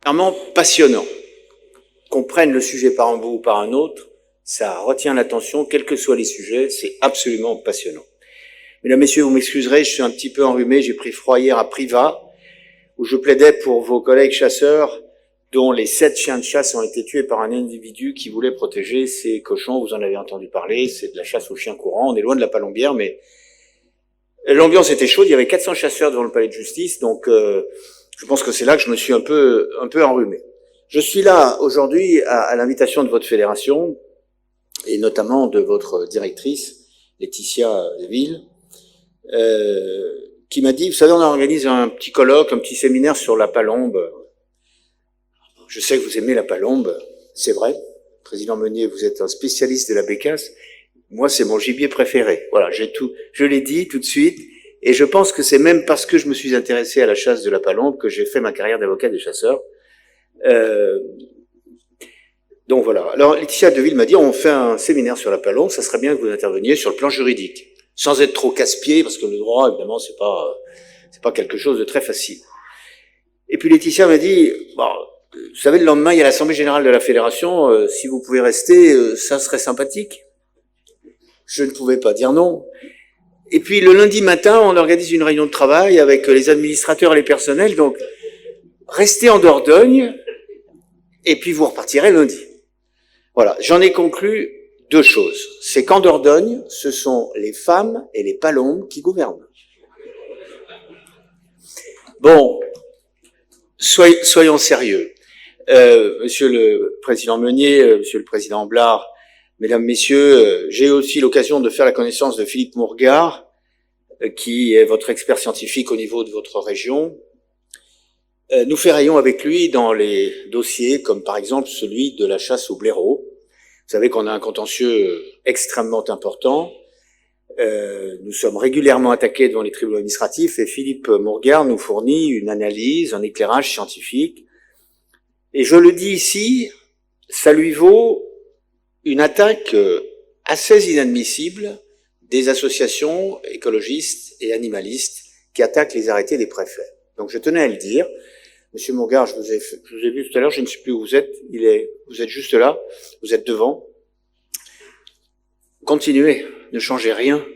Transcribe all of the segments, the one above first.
vraiment passionnant. Qu'on prenne le sujet par un bout ou par un autre, ça retient l'attention, quels que soient les sujets, c'est absolument passionnant. Mesdames, Messieurs, vous m'excuserez, je suis un petit peu enrhumé, j'ai pris froid hier à Privas, où je plaidais pour vos collègues chasseurs, dont les 7 chiens de chasse ont été tués par un individu qui voulait protéger ces cochons. Vous en avez entendu parler, c'est de la chasse aux chiens courants, on est loin de la palombière, mais l'ambiance était chaude, il y avait 400 chasseurs devant le palais de justice, donc je pense que c'est là que je me suis un peu enrhumé. Je suis là aujourd'hui à l'invitation de votre fédération, et notamment de votre directrice, Laetitia Deville, qui m'a dit, vous savez, on organise un petit colloque, un petit séminaire sur la palombe. Je sais que vous aimez la palombe, c'est vrai. Président Meunier, vous êtes un spécialiste de la bécasse. Moi, c'est mon gibier préféré. Voilà, je l'ai dit tout de suite. Et je pense que c'est même parce que je me suis intéressé à la chasse de la palombe que j'ai fait ma carrière d'avocat des chasseurs. Donc voilà. Alors, Laetitia Deville m'a dit, on fait un séminaire sur la palombe, ça serait bien que vous interveniez sur le plan juridique. Sans être trop casse-pied, parce que le droit, évidemment, c'est pas quelque chose de très facile. Et puis Laetitia m'a dit, bon, vous savez, le lendemain, il y a l'Assemblée Générale de la Fédération, si vous pouvez rester, ça serait sympathique. Je ne pouvais pas dire non. Et puis le lundi matin, on organise une réunion de travail avec les administrateurs et les personnels, donc restez en Dordogne, et puis vous repartirez lundi. Voilà, j'en ai conclu 2 choses. C'est qu'en Dordogne, ce sont les femmes et les palombes qui gouvernent. Bon, soyons sérieux. Monsieur le Président Meunier, Monsieur le Président Blard, Mesdames, Messieurs, j'ai aussi l'occasion de faire la connaissance de Philippe Mourgard, qui est votre expert scientifique au niveau de votre région. Nous ferraillons avec lui dans les dossiers, comme par exemple celui de la chasse au blaireau. Vous savez qu'on a un contentieux extrêmement important. Nous sommes régulièrement attaqués devant les tribunaux administratifs et Philippe Mourgard nous fournit une analyse, un éclairage scientifique. Et je le dis ici, ça lui vaut une attaque assez inadmissible des associations écologistes et animalistes qui attaquent les arrêtés des préfets. Donc je tenais à le dire. Monsieur Mourgard, je vous ai vu tout à l'heure, je ne sais plus où vous êtes, vous êtes juste là, vous êtes devant. Continuez, ne changez rien,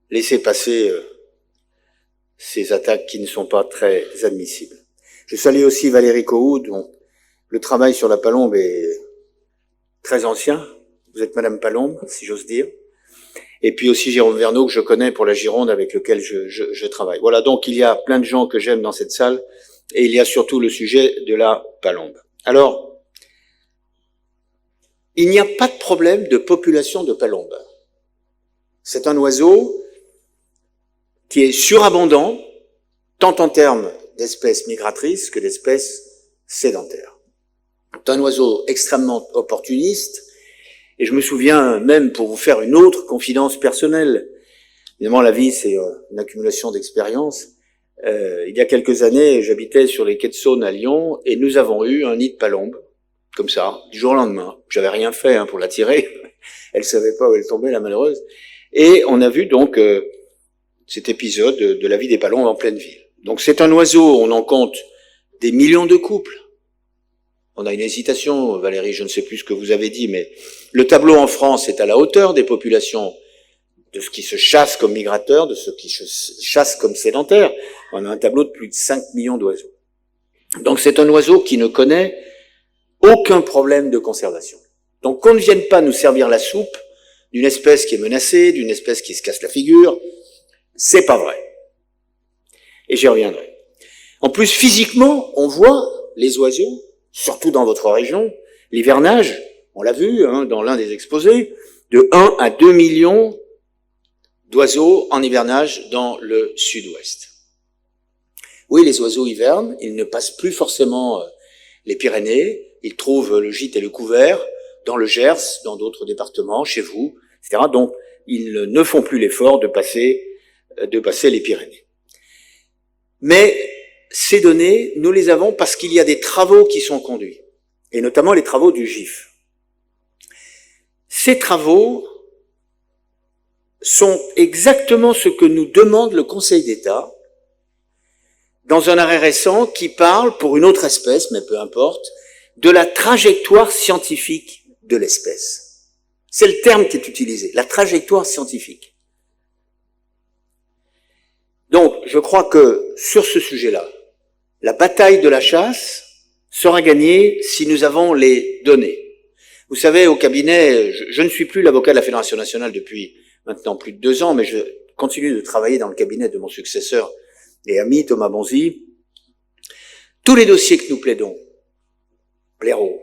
laissez passer ces attaques qui ne sont pas très admissibles. Je salue aussi Valérie Cohou, dont le travail sur la palombe est très ancien. Vous êtes Madame Palombe, si j'ose dire. Et puis aussi Jérôme Verneau, que je connais pour la Gironde, avec lequel je travaille. Voilà, donc il y a plein de gens que j'aime dans cette salle, et il y a surtout le sujet de la palombe. Alors, il n'y a pas de problème de population de palombe. C'est un oiseau qui est surabondant, tant en termes d'espèces migratrices que d'espèces sédentaires. C'est un oiseau extrêmement opportuniste, et je me souviens même, pour vous faire une autre confidence personnelle, évidemment la vie c'est une accumulation d'expériences, il y a quelques années j'habitais sur les quais de Saône à Lyon, et nous avons eu un nid de palombe, comme ça, du jour au lendemain. J'avais rien fait pour la tirer, elle savait pas où elle tombait, la malheureuse, et on a vu donc cet épisode de la vie des palombes en pleine ville. Donc c'est un oiseau, on en compte des millions de couples. On a une hésitation, Valérie, je ne sais plus ce que vous avez dit, mais le tableau en France est à la hauteur des populations, de ce qui se chasse comme migrateurs, de ce qui se chasse comme sédentaires. On a un tableau de plus de 5 millions d'oiseaux. Donc c'est un oiseau qui ne connaît aucun problème de conservation. Donc qu'on ne vienne pas nous servir la soupe d'une espèce qui est menacée, d'une espèce qui se casse la figure, c'est pas vrai. Et j'y reviendrai. En plus, physiquement, on voit les oiseaux, surtout dans votre région, l'hivernage, on l'a vu dans l'un des exposés, de 1 à 2 millions d'oiseaux en hivernage dans le sud-ouest. Oui, les oiseaux hivernent, ils ne passent plus forcément les Pyrénées, ils trouvent le gîte et le couvert dans le Gers, dans d'autres départements, chez vous, etc. Donc, ils ne font plus l'effort de passer les Pyrénées. Mais ces données, nous les avons parce qu'il y a des travaux qui sont conduits, et notamment les travaux du GIF. Ces travaux sont exactement ce que nous demande le Conseil d'État dans un arrêt récent qui parle, pour une autre espèce, mais peu importe, de la trajectoire scientifique de l'espèce. C'est le terme qui est utilisé, la trajectoire scientifique. Donc, je crois que sur ce sujet-là, la bataille de la chasse sera gagnée si nous avons les données. Vous savez, au cabinet, je ne suis plus l'avocat de la Fédération nationale depuis maintenant plus de 2 ans, mais je continue de travailler dans le cabinet de mon successeur et ami Thomas Bonzi. Tous les dossiers que nous plaidons, blaireau,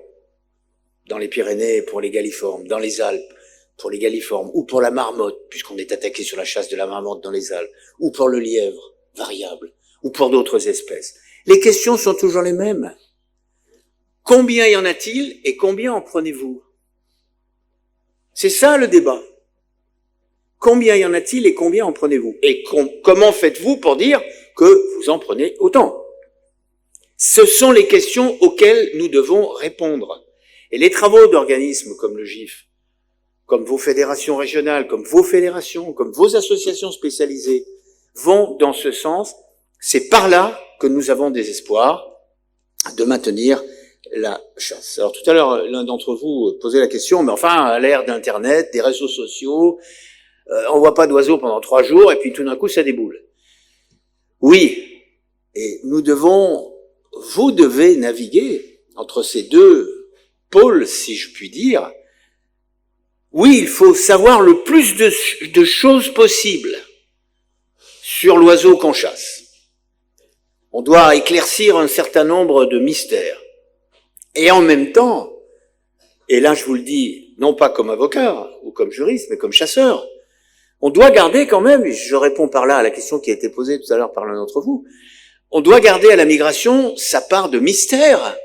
dans les Pyrénées pour les galliformes, dans les Alpes pour les galliformes, ou pour la marmotte, puisqu'on est attaqué sur la chasse de la marmotte dans les Alpes, ou pour le lièvre, variable, ou pour d'autres espèces. Les questions sont toujours les mêmes. Combien y en a-t-il et combien en prenez-vous? C'est ça le débat. Combien y en a-t-il et combien en prenez-vous? Et comment faites-vous pour dire que vous en prenez autant? Ce sont les questions auxquelles nous devons répondre. Et les travaux d'organismes comme le GIF, comme vos fédérations régionales, comme vos fédérations, comme vos associations spécialisées, vont dans ce sens. C'est par là que nous avons des espoirs de maintenir la chasse. Alors tout à l'heure, l'un d'entre vous posait la question, mais enfin, à l'ère d'Internet, des réseaux sociaux, on voit pas d'oiseaux pendant 3 jours, et puis tout d'un coup, ça déboule. Oui, et vous devez naviguer entre ces deux pôles, si je puis dire. Oui, il faut savoir le plus de choses possibles sur l'oiseau qu'on chasse. On doit éclaircir un certain nombre de mystères. Et en même temps, et là je vous le dis, non pas comme avocat ou comme juriste, mais comme chasseur, on doit garder quand même, et je réponds par là à la question qui a été posée tout à l'heure par l'un d'entre vous, on doit garder à la migration sa part de mystère.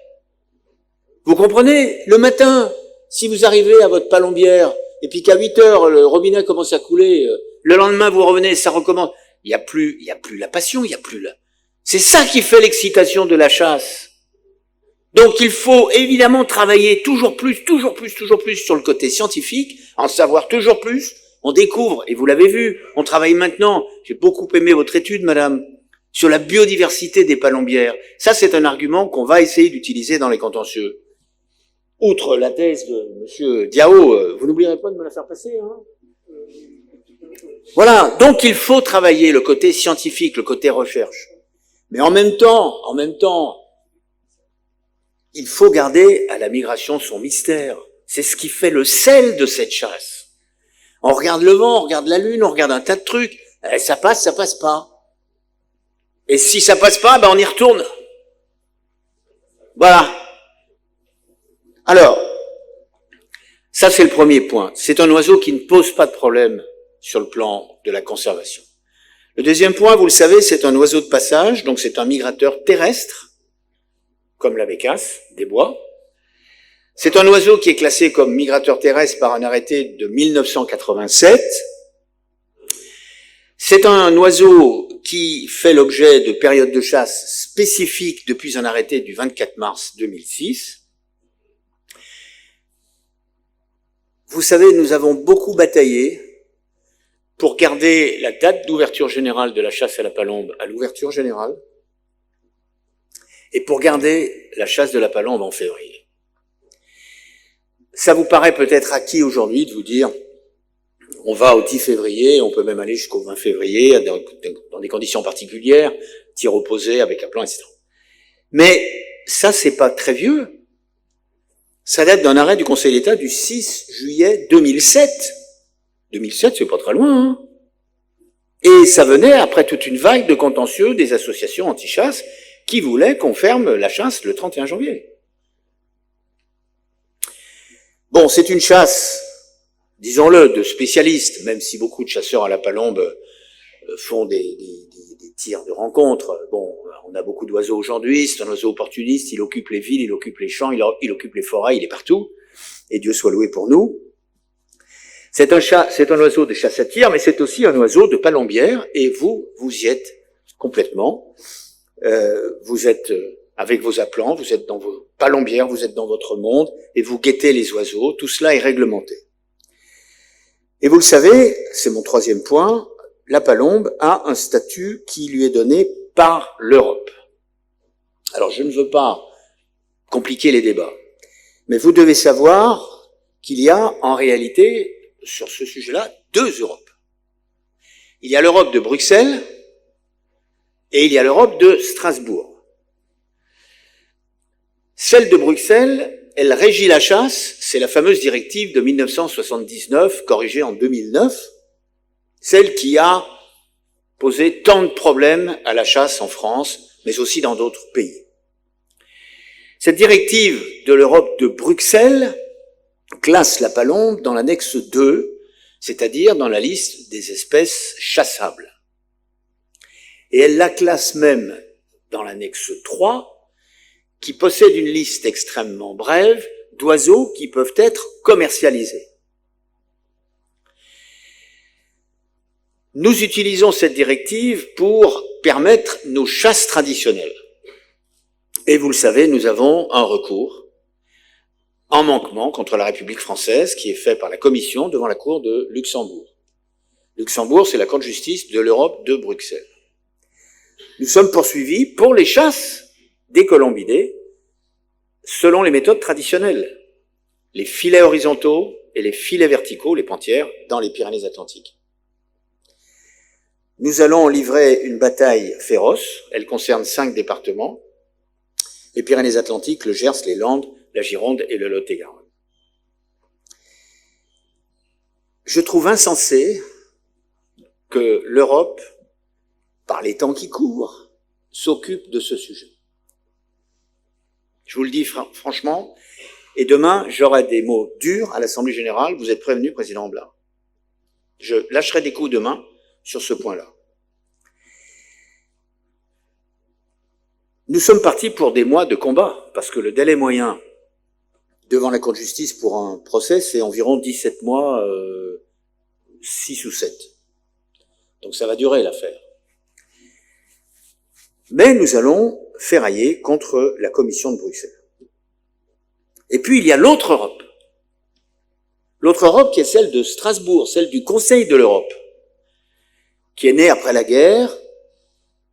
Vous comprenez? Le matin, si vous arrivez à votre palombière, et puis qu'à 8 heures, le robinet commence à couler, le lendemain vous revenez, ça recommence, il y a plus la passion, il y a plus la... C'est ça qui fait l'excitation de la chasse. Donc il faut évidemment travailler toujours plus sur le côté scientifique, en savoir toujours plus. On découvre, et vous l'avez vu, on travaille maintenant, j'ai beaucoup aimé votre étude, madame, sur la biodiversité des palombières. Ça, c'est un argument qu'on va essayer d'utiliser dans les contentieux. Outre la thèse de monsieur Diao, vous n'oublierez pas de me la faire passer, hein? Voilà, donc il faut travailler le côté scientifique, le côté recherche. Mais en même temps, il faut garder à la migration son mystère. C'est ce qui fait le sel de cette chasse. On regarde le vent, on regarde la lune, on regarde un tas de trucs. Ça passe pas. Et si ça passe pas, on y retourne. Voilà. Alors, ça c'est le premier point. C'est un oiseau qui ne pose pas de problème sur le plan de la conservation. Le deuxième point, vous le savez, c'est un oiseau de passage, donc c'est un migrateur terrestre, comme la bécasse des bois. C'est un oiseau qui est classé comme migrateur terrestre par un arrêté de 1987. C'est un oiseau qui fait l'objet de périodes de chasse spécifiques depuis un arrêté du 24 mars 2006. Vous savez, nous avons beaucoup bataillé pour garder la date d'ouverture générale de la chasse à la palombe à l'ouverture générale et pour garder la chasse de la palombe en février. Ça vous paraît peut-être acquis aujourd'hui de vous dire on va au 10 février, on peut même aller jusqu'au 20 février dans des conditions particulières, tir opposé avec un plan, etc. Mais ça, c'est pas très vieux. Ça date d'un arrêt du Conseil d'État du 6 juillet 2007. 2007, c'est pas très loin, hein. Et ça venait après toute une vague de contentieux des associations anti-chasse qui voulaient qu'on ferme la chasse le 31 janvier. Bon, c'est une chasse, disons-le, de spécialistes, même si beaucoup de chasseurs à la palombe font des tirs de rencontre. Bon, on a beaucoup d'oiseaux aujourd'hui, c'est un oiseau opportuniste, il occupe les villes, il occupe les champs, il occupe les forêts, il est partout, et Dieu soit loué pour nous. C'est un oiseau de chasse à tir, mais c'est aussi un oiseau de palombière, et vous y êtes complètement. Vous êtes avec vos appelants, vous êtes dans vos palombières, vous êtes dans votre monde, et vous guettez les oiseaux, tout cela est réglementé. Et vous le savez, c'est mon troisième point, la palombe a un statut qui lui est donné par l'Europe. Alors, je ne veux pas compliquer les débats, mais vous devez savoir qu'il y a en réalité, sur ce sujet-là, deux Europes. Il y a l'Europe de Bruxelles et il y a l'Europe de Strasbourg. Celle de Bruxelles, elle régit la chasse, c'est la fameuse directive de 1979, corrigée en 2009, celle qui a posé tant de problèmes à la chasse en France, mais aussi dans d'autres pays. Cette directive de l'Europe de Bruxelles classe la palombe dans l'annexe 2, c'est-à-dire dans la liste des espèces chassables. Et elle la classe même dans l'annexe 3, qui possède une liste extrêmement brève d'oiseaux qui peuvent être commercialisés. Nous utilisons cette directive pour permettre nos chasses traditionnelles. Et vous le savez, nous avons un recours en manquement contre la République française qui est fait par la Commission devant la Cour de Luxembourg. Luxembourg, c'est la Cour de justice de l'Europe de Bruxelles. Nous sommes poursuivis pour les chasses des colombidés selon les méthodes traditionnelles, les filets horizontaux et les filets verticaux, les panthères, dans les Pyrénées-Atlantiques. Nous allons livrer une bataille féroce, elle concerne 5 départements, les Pyrénées-Atlantiques, le Gers, les Landes, la Gironde et le Lot-et-Garonne. Je trouve insensé que l'Europe, par les temps qui courent, s'occupe de ce sujet. Je vous le dis franchement, et demain, j'aurai des mots durs à l'Assemblée Générale, vous êtes prévenu, Président Blanc. Je lâcherai des coups demain sur ce point-là. Nous sommes partis pour des mois de combat, parce que le délai moyen devant la Cour de justice pour un procès, c'est environ 17 mois, 6 ou 7. Donc ça va durer l'affaire. Mais nous allons ferrailler contre la Commission de Bruxelles. Et puis il y a l'autre Europe. L'autre Europe qui est celle de Strasbourg, celle du Conseil de l'Europe, qui est née après la guerre,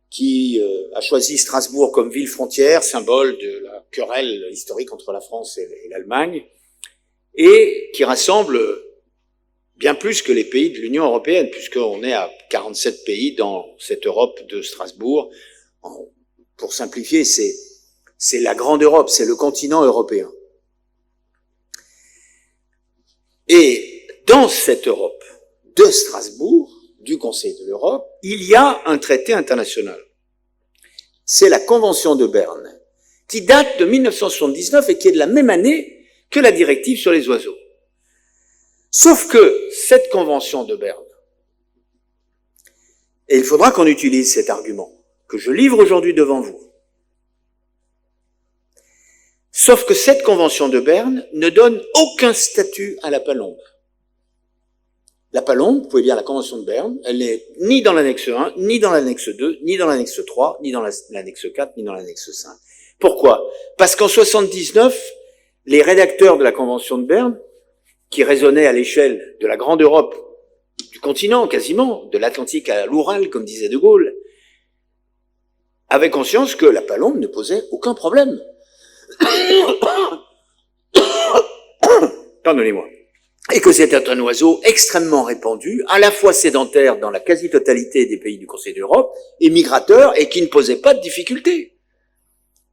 qui a choisi Strasbourg comme ville frontière, symbole de la querelle historique entre la France et l'Allemagne, et qui rassemble bien plus que les pays de l'Union européenne, puisqu'on est à 47 pays dans cette Europe de Strasbourg. Pour simplifier, c'est la grande Europe, c'est le continent européen. Et dans cette Europe de Strasbourg, du Conseil de l'Europe, il y a un traité international. C'est la Convention de Berne, qui date de 1979 et qui est de la même année que la directive sur les oiseaux. Sauf que cette Convention de Berne, et il faudra qu'on utilise cet argument, que je livre aujourd'hui devant vous, sauf que cette Convention de Berne ne donne aucun statut à la palombe. La palombe, vous pouvez lire la Convention de Berne, elle n'est ni dans l'annexe 1, ni dans l'annexe 2, ni dans l'annexe 3, ni dans l'annexe 4, ni dans l'annexe 5. Pourquoi? Parce qu'en 79, les rédacteurs de la Convention de Berne, qui raisonnaient à l'échelle de la grande Europe, du continent quasiment, de l'Atlantique à l'Oural, comme disait De Gaulle, avaient conscience que la palombe ne posait aucun problème. Pardonnez-moi. Et que c'était un oiseau extrêmement répandu, à la fois sédentaire dans la quasi-totalité des pays du Conseil de l'Europe, et migrateur, et qui ne posait pas de difficultés.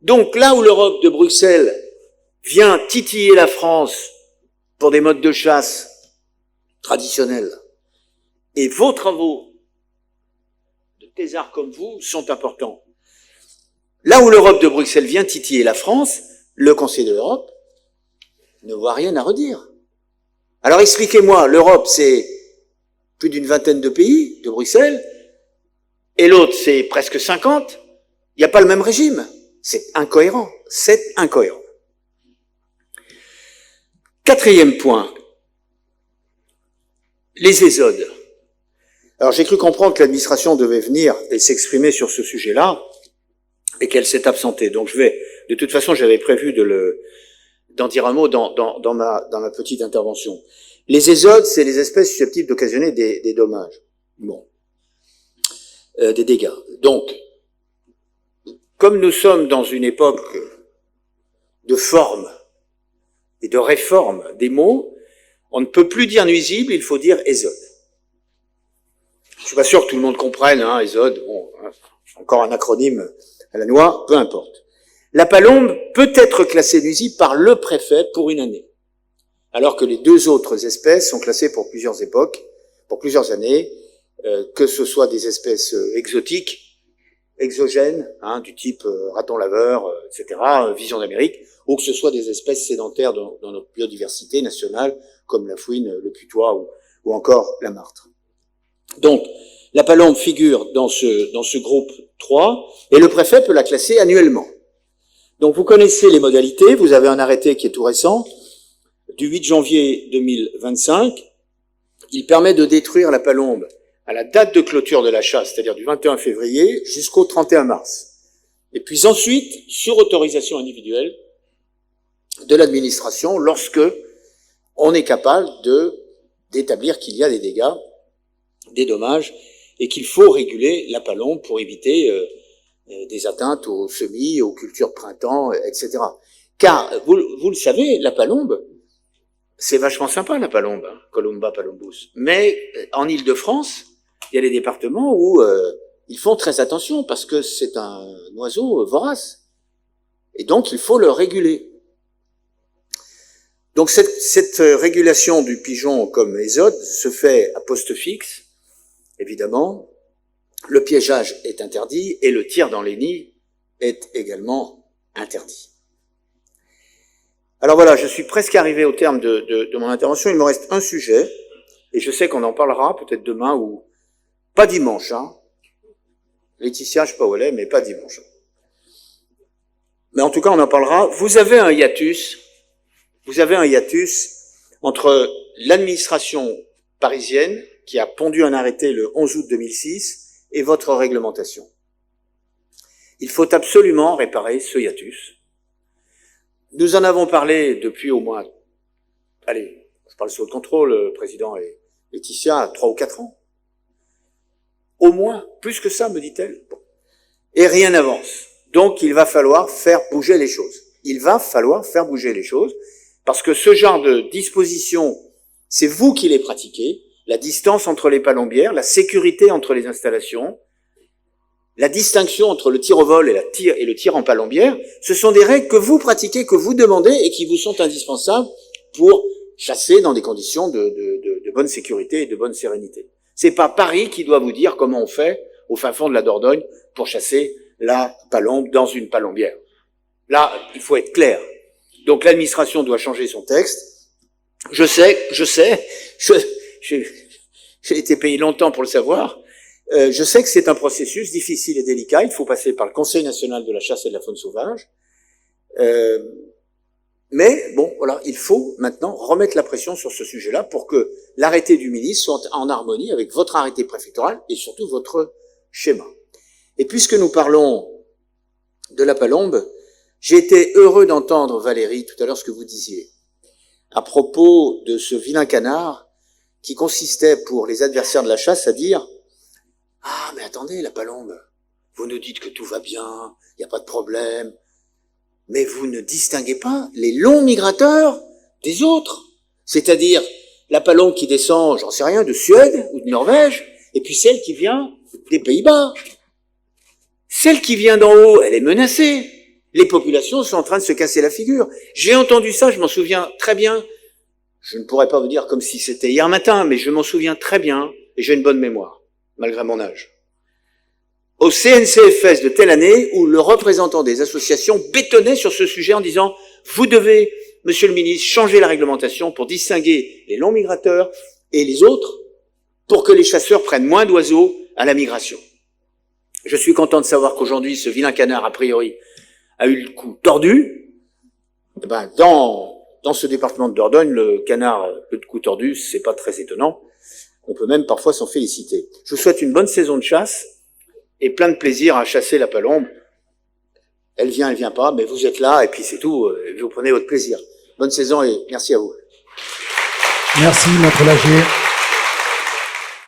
Donc là où l'Europe de Bruxelles vient titiller la France pour des modes de chasse traditionnels, et vos travaux de thésards comme vous sont importants. Là où l'Europe de Bruxelles vient titiller la France, le Conseil de l'Europe ne voit rien à redire. Alors expliquez-moi, l'Europe c'est plus d'une vingtaine de pays de Bruxelles, et l'autre c'est presque 50, il n'y a pas le même régime. C'est incohérent, c'est incohérent. Quatrième point, les ésodes. Alors j'ai cru comprendre que l'administration devait venir et s'exprimer sur ce sujet-là, et qu'elle s'est absentée. Donc de toute façon j'avais prévu d'en dire un mot dans ma petite intervention. Les ésodes, c'est les espèces susceptibles d'occasionner des dommages. Bon. Des dégâts. Donc, comme nous sommes dans une époque de forme et de réforme des mots, on ne peut plus dire nuisible, il faut dire ésode. Je suis pas sûr que tout le monde comprenne, ésode, bon, encore un acronyme à la noix, peu importe. La palombe peut être classée nuisible par le préfet pour une année, alors que les deux autres espèces sont classées pour plusieurs époques, pour plusieurs années, que ce soit des espèces exotiques, exogènes, du type raton laveur, etc., vision d'Amérique, ou que ce soit des espèces sédentaires dans notre biodiversité nationale, comme la fouine, le putois ou encore la martre. Donc, la palombe figure dans ce groupe 3, et le préfet peut la classer annuellement. Donc, vous connaissez les modalités, vous avez un arrêté qui est tout récent, du 8 janvier 2025, il permet de détruire la palombe à la date de clôture de la chasse, c'est-à-dire du 21 février jusqu'au 31 mars. Et puis ensuite, sur autorisation individuelle de l'administration, lorsque on est capable d'établir qu'il y a des dégâts, des dommages, et qu'il faut réguler la palombe pour éviter des atteintes aux semis, aux cultures printemps, etc. Car, vous le savez, la palombe, c'est vachement sympa la palombe, Columba palombus. Mais en Île-de-France, il y a des départements où ils font très attention parce que c'est un oiseau vorace. Et donc, il faut le réguler. Donc, cette régulation du pigeon comme ésode se fait à poste fixe, évidemment. Le piégeage est interdit et le tir dans les nids est également interdit. Alors voilà, je suis presque arrivé au terme de mon intervention. Il me reste un sujet, et je sais qu'on en parlera peut-être demain ou pas dimanche. Laetitia, je sais pas où elle est, mais pas dimanche. Mais en tout cas, on en parlera. Vous avez un hiatus entre l'administration parisienne, qui a pondu un arrêté le 11 août 2006, et votre réglementation. Il faut absolument réparer ce hiatus. Nous en avons parlé depuis au moins, je parle sous le contrôle, le président et Laetitia, 3 ou 4 ans. Au moins, plus que ça, me dit-elle. Bon. Et rien n'avance. Donc, il va falloir faire bouger les choses. Parce que ce genre de dispositions, c'est vous qui les pratiquez, la distance entre les palombières, la sécurité entre les installations, la distinction entre le tir au vol et le tir en palombière, ce sont des règles que vous pratiquez, que vous demandez et qui vous sont indispensables pour chasser dans des conditions de bonne sécurité et de bonne sérénité. C'est pas Paris qui doit vous dire comment on fait au fin fond de la Dordogne pour chasser la palombe dans une palombière. Là, il faut être clair. Donc l'administration doit changer son texte. Je sais, j'ai été payé longtemps pour le savoir. Je sais que c'est un processus difficile et délicat. Il faut passer par le Conseil national de la chasse et de la faune sauvage. Mais bon, voilà, il faut maintenant remettre la pression sur ce sujet-là pour que l'arrêté du ministre soit en harmonie avec votre arrêté préfectoral et surtout votre schéma. Et puisque nous parlons de la palombe, j'ai été heureux d'entendre, Valérie, tout à l'heure ce que vous disiez, à propos de ce vilain canard qui consistait pour les adversaires de la chasse à dire « Ah, mais attendez, la palombe, vous nous dites que tout va bien, il n'y a pas de problème, mais vous ne distinguez pas les longs migrateurs des autres, c'est-à-dire la palombe qui descend, j'en sais rien, de Suède ou de Norvège, et puis celle qui vient des Pays-Bas. Celle qui vient d'en haut, elle est menacée. Les populations sont en train de se casser la figure. J'ai entendu ça, je m'en souviens très bien. Je ne pourrais pas vous dire comme si c'était hier matin, mais je m'en souviens très bien, et j'ai une bonne mémoire, malgré mon âge. Au CNCFS de telle année, où le représentant des associations bétonnait sur ce sujet en disant « Vous devez, monsieur le ministre, changer la réglementation pour distinguer les longs migrateurs et les autres, pour que les chasseurs prennent moins d'oiseaux à la migration. » Je suis content de savoir qu'aujourd'hui, ce vilain canard, a priori, a eu le cou tordu. Eh ben, dans ce département de Dordogne, le canard, le cou tordu, c'est pas très étonnant. On peut même parfois s'en féliciter. Je vous souhaite une bonne saison de chasse et plein de plaisir à chasser la palombe. Elle vient pas, mais vous êtes là et puis c'est tout. Vous prenez votre plaisir. Bonne saison et merci à vous. Merci, Maître Lagier.